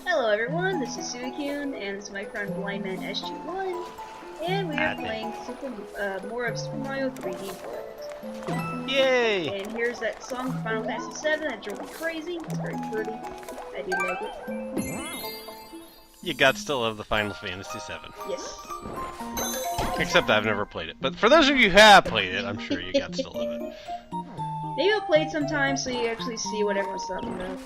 Hello everyone, this is Suicune, and this is my friend Blindman SG1, and we are playing more of Super Mario 3D World. Yay! And here's that song from Final Fantasy VII that drove me crazy. It's very pretty. I do like it. You got to love the Final Fantasy VII. Yes. Except I've never played it. But for those of you who have played it, I'm sure you got to love it. Maybe I'll play it sometime so you actually see what everyone's talking about.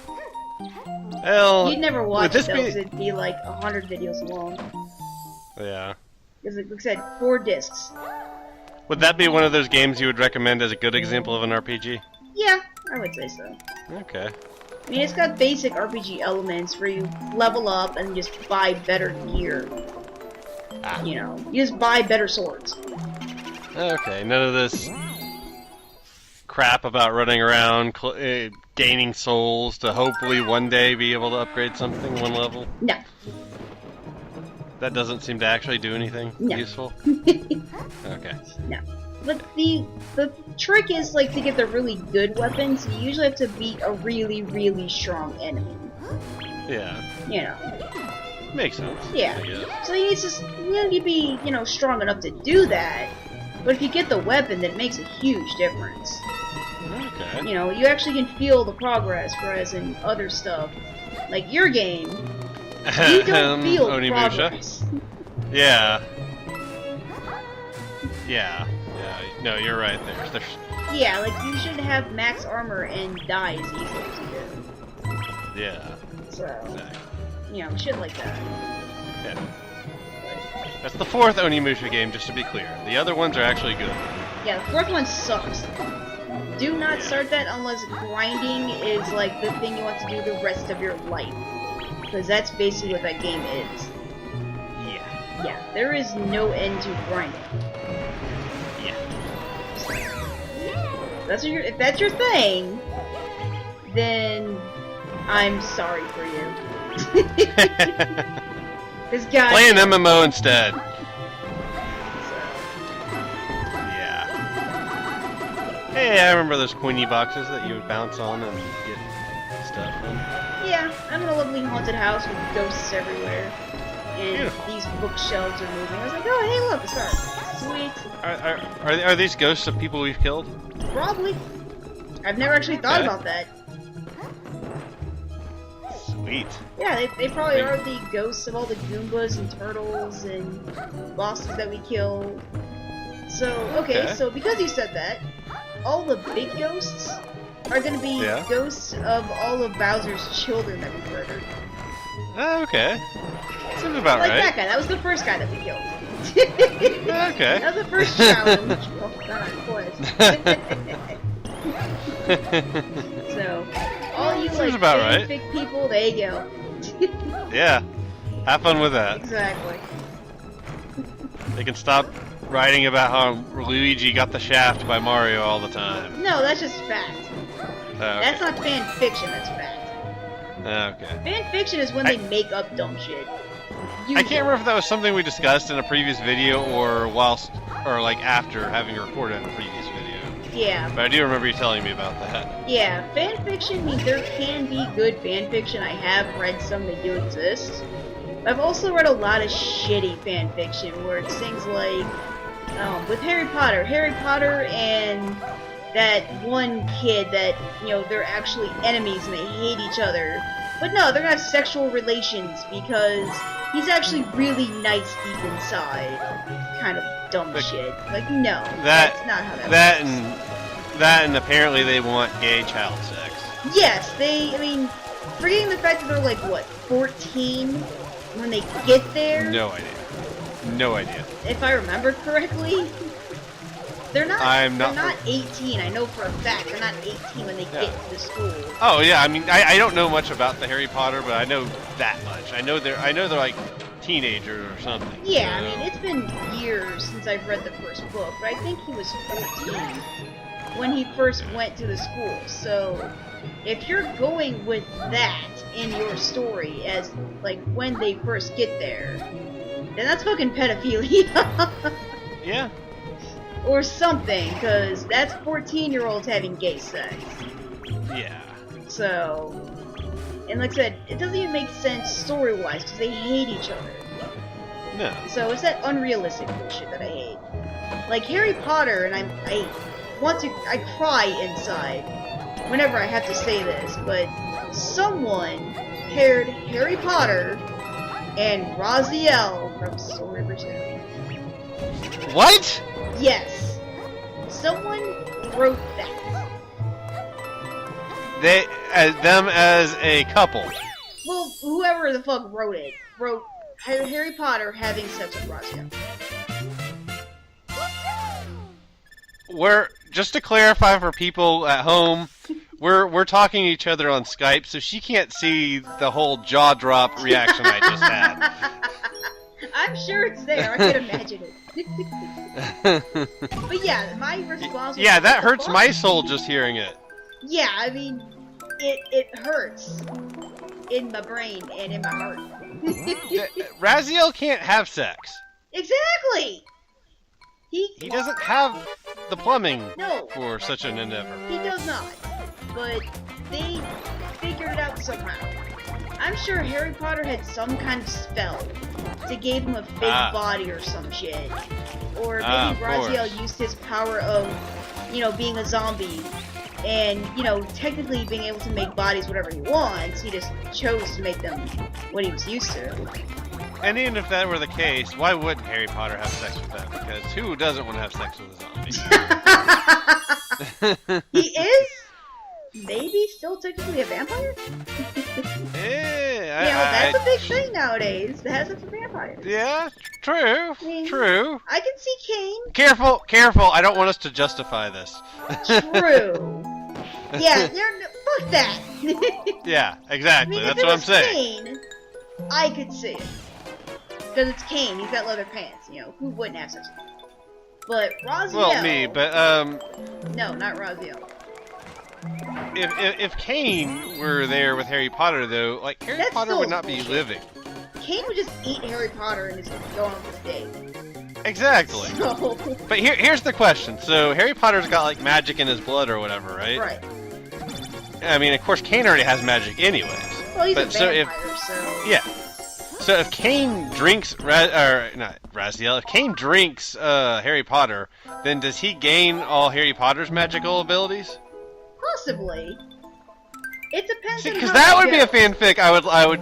Well, You'd never watch it though, be... because it'd be like 100 videos long. Yeah. Because it looks at 4 discs. Would that be one of those games you would recommend as a good example of an RPG? Yeah, I would say so. Okay. I mean, it's got basic RPG elements where you level up and just buy better gear. Ah. You know, you just buy better swords. Okay, none of this crap about running around gaining souls to hopefully one day be able to upgrade something one level? No. That doesn't seem to actually do anything useful? Okay. No. But the trick is, like, to get the really good weapons, you usually have to beat a really, really strong enemy. Yeah. You know. Makes sense. Yeah. I guess. So you need to be, you know, strong enough to do that. But if you get the weapon, then it makes a huge difference. Okay. You know, you actually can feel the progress, whereas in other stuff, like your game, you don't feel progress. Yeah. Yeah. No, you're right there. Yeah, like you should have max armor and die as easily as you do. Yeah. So, Exactly. you know, shit like that. Yeah. That's the 4th Onimusha game, just to be clear. The other ones are actually good. Yeah, the 4th one sucks. Do not start that unless grinding is like the thing you want to do the rest of your life. Because that's basically what that game is. Yeah. Yeah, there is no end to grinding. Yeah. If that's your thing, then I'm sorry for you. This guy. Play an MMO instead. Yeah. Hey, I remember those Queenie boxes that you would bounce on and get stuff from. Yeah, I'm in a lovely haunted house with ghosts everywhere. And Beautiful. these bookshelves are moving. I was like, oh, hey, look, a star. Sweet. Are these ghosts of people we've killed? Probably. I've never actually thought about that. Sweet. Yeah, they probably are the ghosts of all the Goombas and turtles and bosses that we killed. So, okay, so because you said that, all the big ghosts are going to be ghosts of all of Bowser's children that we murdered. Okay. Seems about like right. That guy. That was the first guy that we killed. Okay. That was the first challenge. Oh, God, So, all you Seems like about right. fanfic people, there you go. Yeah. Have fun with that. Exactly. They can stop writing about how Luigi got the shaft by Mario all the time. No, that's just fact. Okay. That's not fan fiction, that's fact. Okay. Fan fiction is when they make up dumb shit. I can't remember if that was something we discussed in a previous video or like after having recorded a previous video. Yeah. But I do remember you telling me about that. Yeah, fan fiction means there can be good fan fiction. I have read some that do exist. I've also read a lot of shitty fan fiction where it's things like, with Harry Potter and that one kid that, you know, they're actually enemies and they hate each other. But no, they're gonna have sexual relations because he's actually really nice deep inside. Kind of dumb shit. Like, no, that's not how that works. That and apparently they want gay child sex. Yes, I mean, forgetting the fact that they're like, what, 14 when they get there? No idea. If I remember correctly. They're not 18, I know for a fact. They're not 18 when they get to the school. Oh yeah, I mean I don't know much about the Harry Potter, but I know that much. I know they're like teenagers or something. Yeah, I mean it's been years since I've read the first book, but I think he was 14 when he first went to the school. So if you're going with that in your story as like when they first get there, then that's fucking pedophilia. Yeah. Or something, because that's 14-year-olds having gay sex. Yeah. So, And like I said, it doesn't even make sense story-wise because they hate each other. No. So it's that unrealistic bullshit that I hate. Like Harry Potter, and I cry inside whenever I have to say this, but someone paired Harry Potter and Raziel from Soul River 2. What? Yes. Someone wrote that. They, them as a couple. Well, whoever the fuck wrote it, wrote Harry Potter having sex with Raziel. Just to clarify for people at home, we're talking to each other on Skype, so she can't see the whole jaw drop reaction I just had. I'm sure it's there. I can imagine it. But yeah, my response was, Yeah, that what the hurts fuck? my soul just hearing it. Yeah, I mean, it hurts in my brain and in my heart. Raziel can't have sex. Exactly. He doesn't have the plumbing No, for such an endeavor. he does not. But they figured it out somehow. I'm sure Harry Potter had some kind of spell to give him a fake body or some shit. Or maybe Of Raziel course. used his power of, being a zombie and, technically being able to make bodies whatever he wants. He just chose to make them what he was used to. And even if that were the case, why wouldn't Harry Potter have sex with them? Because who doesn't want to have sex with a zombie? He is maybe still technically a vampire? That's a big thing nowadays, to have sex with vampires. Yeah, true, mean- true. I can see Kane. Careful! I don't want us to justify this. True. Yeah, fuck that. Yeah, exactly. If That's it what I'm was saying. Kane, I could see it. Because it's Kane, he's got leather pants, who wouldn't have sex with him? But Raziel... Well, me, but No, not Raziel. if Kane were there with Harry Potter, though, like Harry That's Potter still would not be bullshit. living. Kane would just eat Harry Potter and just go on this date. Exactly. So... But here's the question. So Harry Potter's got like magic in his blood or whatever, right? Right. I mean, of course, Kane already has magic anyways. Well, he's But a so vampire, so... Yeah. So if Kane drinks, not Raziel, if Kane drinks Harry Potter, then does he gain all Harry Potter's magical abilities? Possibly. It depends on Because how that they would be a go. fanfic.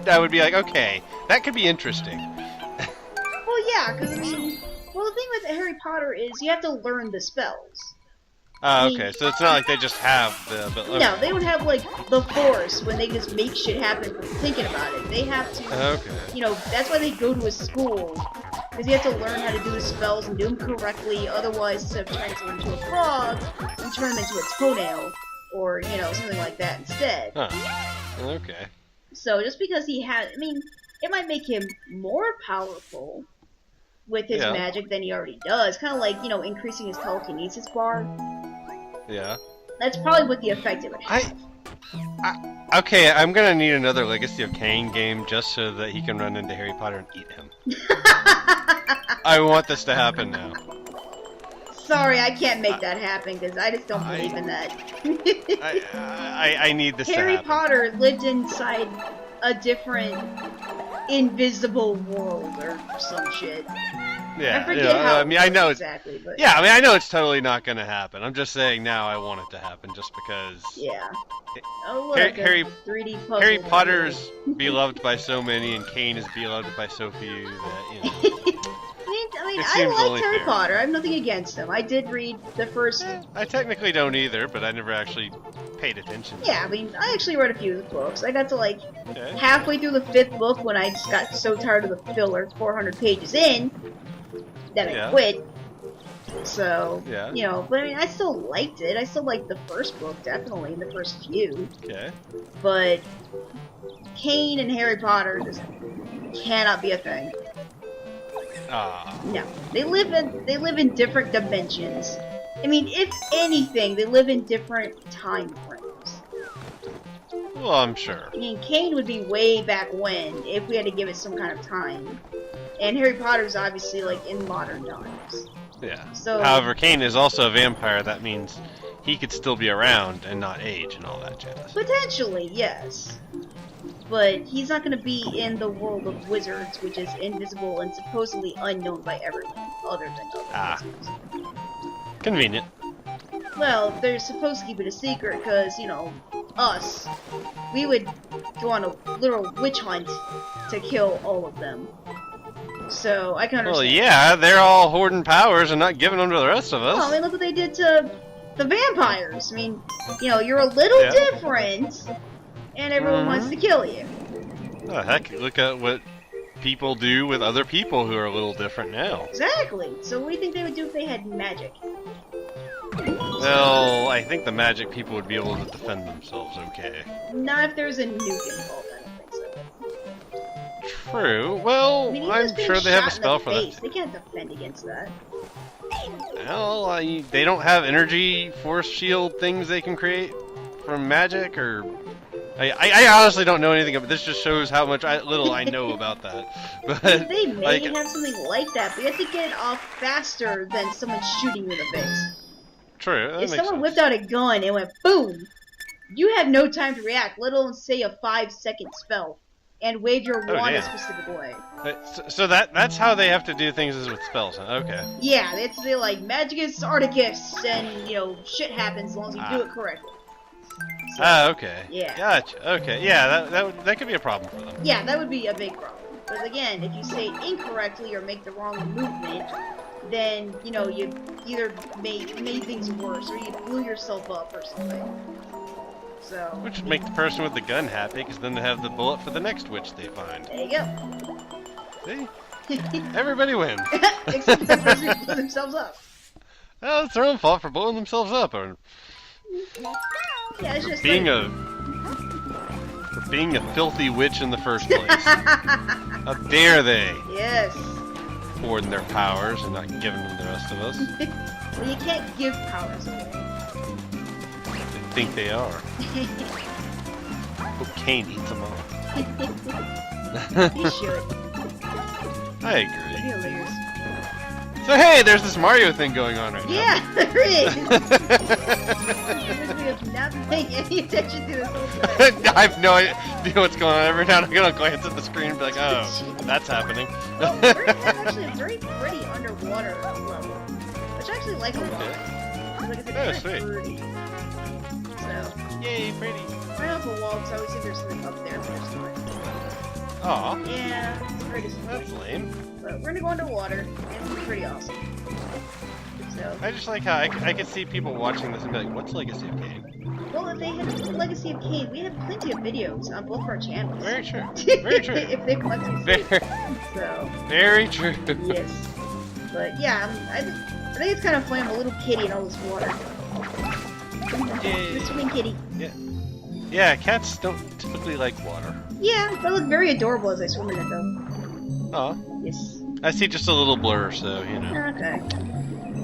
I would be like, okay, that could be interesting. Well, yeah, because, the thing with Harry Potter is you have to learn the spells. Okay, so it's not like they just have the ability. No, they don't have, the Force when they just make shit happen from thinking about it. They have to, Okay. that's why they go to a school. Because you have to learn how to do the spells and do them correctly, otherwise, instead of turning someone into a frog, you turn them into a toenail, or, something like that instead. Huh. Okay. So, just because he has, it might make him more powerful with his Yeah. magic than he already does. Kind of like, increasing his telekinesis bar. Yeah. That's probably what the effect it would have. Okay, I'm gonna need another Legacy of Kain game just so that he can run into Harry Potter and eat him. I want this to happen now. Sorry, I can't make that happen because I just don't believe in that. I need this Harry to happen. Potter lived inside a different invisible world or some shit. Yeah, I forget how I know it's exactly, but yeah. I know it's totally not gonna happen. I'm just saying now I want it to happen just because yeah. Oh look, Harry- a 3D puzzle. Harry Potter's beloved by so many and Kane is beloved by so few that It I seems like only Harry fair. Potter. I have nothing against him. I did read the first. I technically don't either, but I never actually paid attention. Yeah, I actually read a few of the books. I got to Okay. halfway through the 5th book when I just got so tired of the filler, 400 pages in, that I Yeah. quit. So, Yeah. but I still liked it. I still liked the first book, definitely, the first few. Okay. But Kane and Harry Potter just cannot be a thing. Ah. No, they live in different dimensions. If anything, they live in different time frames. Well, I'm sure. Kane would be way back when if we had to give it some kind of time, and Harry Potter's obviously in modern times. Yeah. So- However, Kane is also a vampire. That means he could still be around and not age and all that jazz. Potentially, yes. but he's not going to be in the world of wizards, which is invisible and supposedly unknown by everyone other than other wizards. Convenient. Well, they're supposed to keep it a secret because, you know, us, we would go on a literal witch hunt to kill all of them. So, I can understand. Well, yeah, they're all hoarding powers and not giving them to the rest of us. Well, I mean, look what they did to the vampires. I mean, you know, you're a little different, and everyone wants to kill you. Oh, heck, look at what people do with other people who are a little different now. Exactly. So what do you think they would do if they had magic? Well, I think the magic people would be able to defend themselves okay. Not if there's a nuke involved, I don't think so. True. Well, I mean, even I'm just being sure they have a shot in spell the for face, that. They can't defend against that. Well, they don't have energy force shield things they can create from magic, or I honestly don't know anything about this. Just shows how much little I know about that. But They may like, have something like that, but you have to get it off faster than someone shooting you in the face. true. That If makes someone sense. whipped out a gun and went boom, you have no time to react, let alone say a 5-second spell, and wave your wand a damn. specific way. So that's how they have to do things is with spells, huh? Okay. Yeah, they're like Magicus Articus, and you know shit happens as long as you do it correctly. So, Okay. Yeah. Gotcha. Okay. Yeah, that could be a problem for them. yeah, that would be a big problem. But again, if you say it incorrectly or make the wrong movement, then you know you either made things worse or you blew yourself up or something. So Which would make the person with the gun happy, because then they have the bullet for the next witch they find. there you go. See? Everybody wins. Except the person who blew themselves up. Well, it's their own fault for blowing themselves up, or Yeah, it's just being like, for being a filthy witch in the first place. How dare they yes. hoarding their powers and not giving them to the rest of us? Well, you can't give powers away. They think they are. Cocaine eats them all. You should. I That'd agree. be hilarious. So hey, there's this Mario thing going on right now. Yeah, there is. We have not been paying any attention to this whole time. I have no idea what's going on. Every now and then I'm gonna glance at the screen and be like, oh, that's happening. Well, we're in actually a very pretty underwater level, which I actually like a lot. Like I said, Oh, it's sweet. pretty. So, Yay, pretty. right off the wall, because I always think there's something up there, but there's not. Aw, Yeah, it's pretty that's disappointing. lame. But we're gonna go underwater, and it'll be pretty awesome. So, I just like how I could see people watching this and be like, what's Legacy of Kain? well, if they had Legacy of Kain, we have plenty of videos on both our channels. Very true. Very true. If they want to see. Very, So, very true. yes. But yeah, I think it's kind of funny. I'm a little kitty in all this water. Yay. The swimming kitty. Yeah, cats don't typically like water. Yeah, they look very adorable as I swim in it, though. Aw. Yes. I see just a little blur, so, you know. Okay.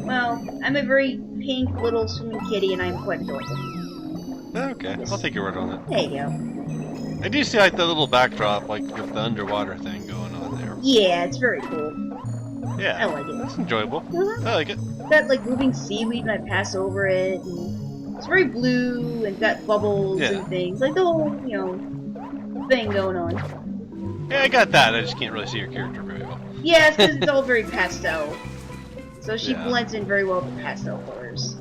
Well, I'm a very pink little swimming kitty, and I'm quite adorable. Okay, I'll take your word on it. There you go. I do see, like, the little backdrop, like, with the underwater thing going on there. Yeah, it's very cool. Yeah. I like it. That's enjoyable. Uh-huh. I like it. Got like moving seaweed, and I pass over it, and it's very blue and got bubbles Yeah. and things, like the whole, you know, thing going on. Yeah, I got that. I just can't really see your character very well. Yeah, it's because it's all very pastel. So she Yeah. blends in very well with the pastel colors.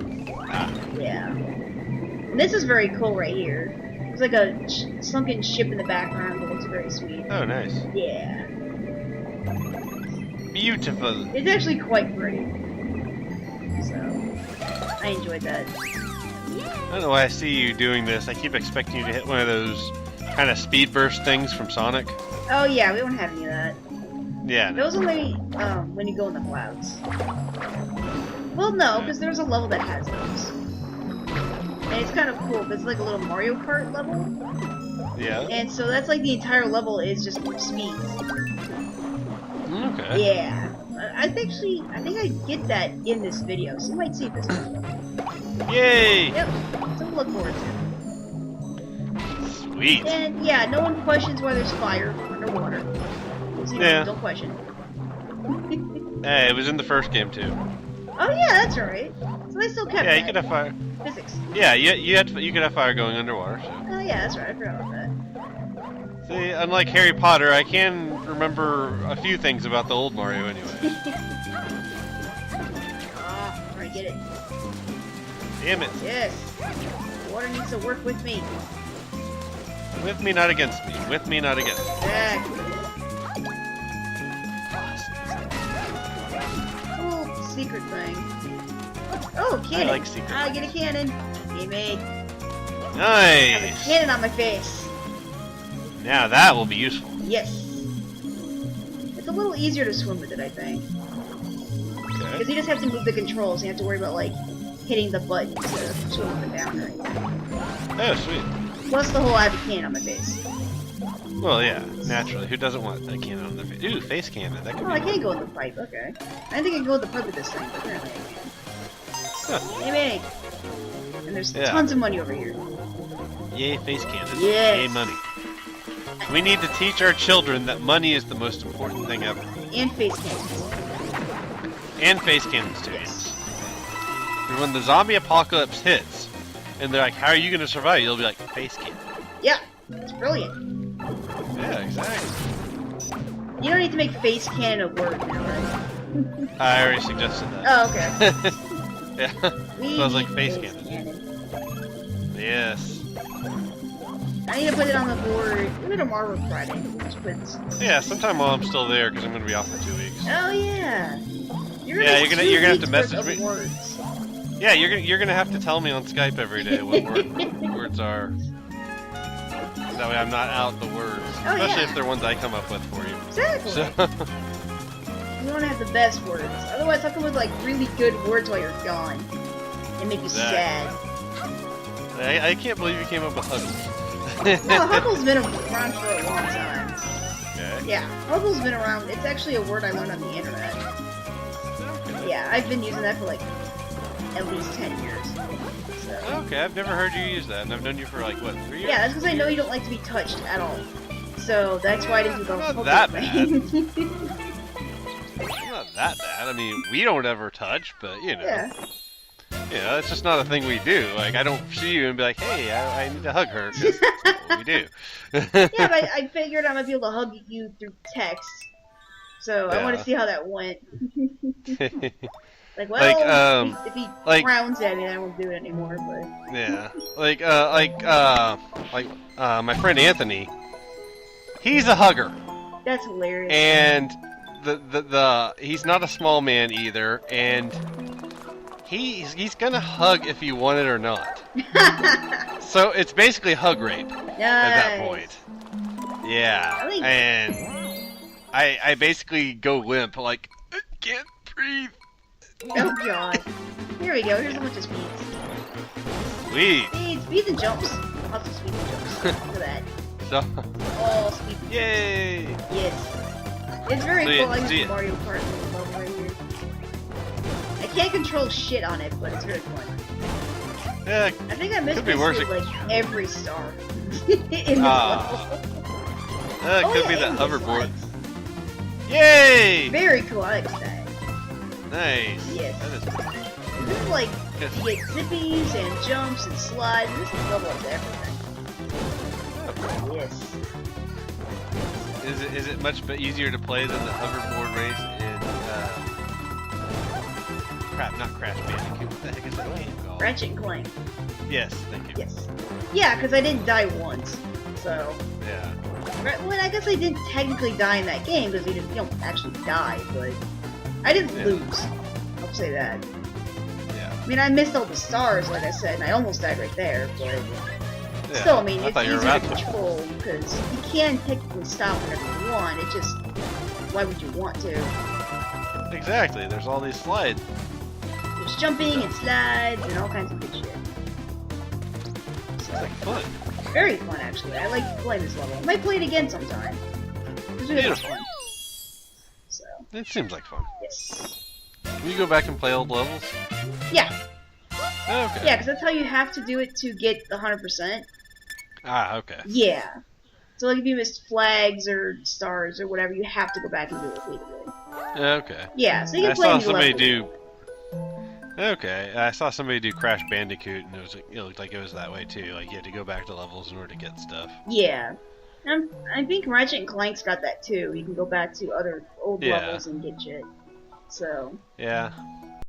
Ah. Yeah. And this is very cool right here. There's like a sunken ship in the background that looks very sweet. Oh, nice. Yeah. Beautiful. It's actually quite pretty. So, I enjoyed that. I don't know why I see you doing this. I keep expecting you to hit one of those kind of speed burst things from Sonic. Oh yeah, we don't have any of that. Yeah. No. Those only when you go in the clouds. Well, no, because there's a level that has those. And it's kind of cool, because it's like a little Mario Kart level. Yeah. And so that's like the entire level is just speeds. Okay. Yeah. I think I get that in this video, so you might see this video. Yay! Yep. Something to look forward to. Sweet. And yeah, no one questions why there's fire underwater. So, you know, Yeah. don't question. Hey, it was in the first game too. Oh yeah, that's right. So they still kept Yeah, that. you could have fire. Physics. Yeah, you could have fire going underwater. So. Oh yeah, that's right. I forgot about that. See, unlike Harry Potter, I can remember a few things about the old Mario anyway. Alright, get it. Damn it. Yes. Water needs to work with me. With me, not against me. With me, not against me. Exactly. Cool secret thing. Oh, cannon. I like secret I get a cannon. Gimme. I have a Nice! cannon on my face. Now that will be useful. Yes. It's a little easier to swim with it, I think. Okay. Because you just have to move the controls. You have to worry about, like, hitting the button to swim up and down or anything. Oh, sweet. Plus the whole I have a cannon on my face. Well, yeah, naturally. Who doesn't want a cannon on their face? Ooh, face cannon. That could Oh, be I fun. can't go with the pipe. Okay. I didn't think I could go with the pipe with this thing, but apparently I can. Huh. Gimme! And there's Yeah. tons of money over here. Yay, face cannon. Yes. Yay, money. We need to teach our children that money is the most important thing ever. And face cannons. And face cannons, too. Yes. And when the zombie apocalypse hits, and they're like, how are you going to survive? You'll be like, face cannon. Yeah, it's brilliant. Yeah, exactly. You don't need to make face cannon a word now, right? I already suggested that. Oh, okay. Yeah. We Sounds like need face cannon. Yes. I need to put it on the board. Maybe tomorrow or Friday. Which puts... Yeah, sometime while I'm still there, because I'm going to be off for 2 weeks. Oh yeah. You're Yeah, gonna you're gonna have to two message weeks me. worth of words. Yeah, you're gonna have to tell me on Skype every day what words are. That way I'm not out the words, Oh, especially yeah. if they're ones I come up with for you. Exactly. So, You want to have the best words. Otherwise, I'll come with like really good words while you're gone and make you sad. I can't believe you came up with Huddles. No, Huggle's been around for a long time. Okay. Yeah, Huggle's been around. It's actually a word I learned on the internet. Yeah, I've been using that for like at least 10 years. So. Okay, I've never heard you use that, and I've known you for like what, 3 years? Yeah, that's because I know you don't like to be touched at all. So that's why I didn't do the Not Huggle that thing. It's not that bad. I mean, we don't ever touch, but you know. Yeah. Yeah, that's just not a thing we do. Like, I don't see you and be like, hey, I need to hug her, 'cause that's what we do. Yeah, but I figured I might be able to hug you through text. So I want Yeah. to see how that went. Like, well, Like, if he like- frowns at me, I won't do it anymore. But Yeah, my friend Anthony, he's a hugger, that's hilarious. and he's not a small man either, and he's gonna hug if you want it or not. So it's basically hug rape at that point. Yeah, I think- and I basically go limp, like I can't breathe. Oh god. Here we go. Here's a bunch of speeds. Sweet. Speeds and jumps. Lots of speeds and jumps. Look at that. So, All speeds. and yay! jumps. Yes. It's very See cool. it, I see use it. the Mario Kart level right here. I can't control shit on it, but it's very fun. Yeah, I think I missed Could be worse. like every star in this Ah. level. that Oh, could yeah, be the and the hoverboard. slides. Yay! Very cool. I like that. Nice. Yes. That is And this is like good. you get zippies and jumps and slides. And this is level up to everything. Yes. Is it much easier to play than the hoverboard race in not Crash Bandicoot? What the heck is that game called? Ratchet and Clank. Yes, thank you. Yes. Yeah, because I didn't die once. So, Yeah. well, I guess I didn't technically die in that game because you don't actually die, but I didn't Yeah. lose. I'll say that. Yeah. I mean, I missed all the stars, like I said, and I almost died right there, but Yeah. still, I mean, I it's thought you were easier to about to. control because you can technically stop whenever you want. It just, why would you want to? Exactly. There's all these slides. There's jumping and slides and all kinds of good shit. It's like fun. Very fun, actually. I like playing this level. I might play it again sometime. It's really Beautiful. fun. So, It seems like fun. yes. Can you go back and play old levels? Yeah, Okay. yeah, because that's how you have to do it to get the 100%. Ah, okay. Yeah. So, like, if you missed flags or stars or whatever, you have to go back and do it repeatedly. Okay. Yeah, so you can I play saw any somebody level. do. Okay, I saw somebody do Crash Bandicoot, and it looked like it was that way too. Like you had to go back to levels in order to get stuff. Yeah. I think Ratchet and Clank's got that too. You can go back to other old Yeah. levels and get shit. So Yeah.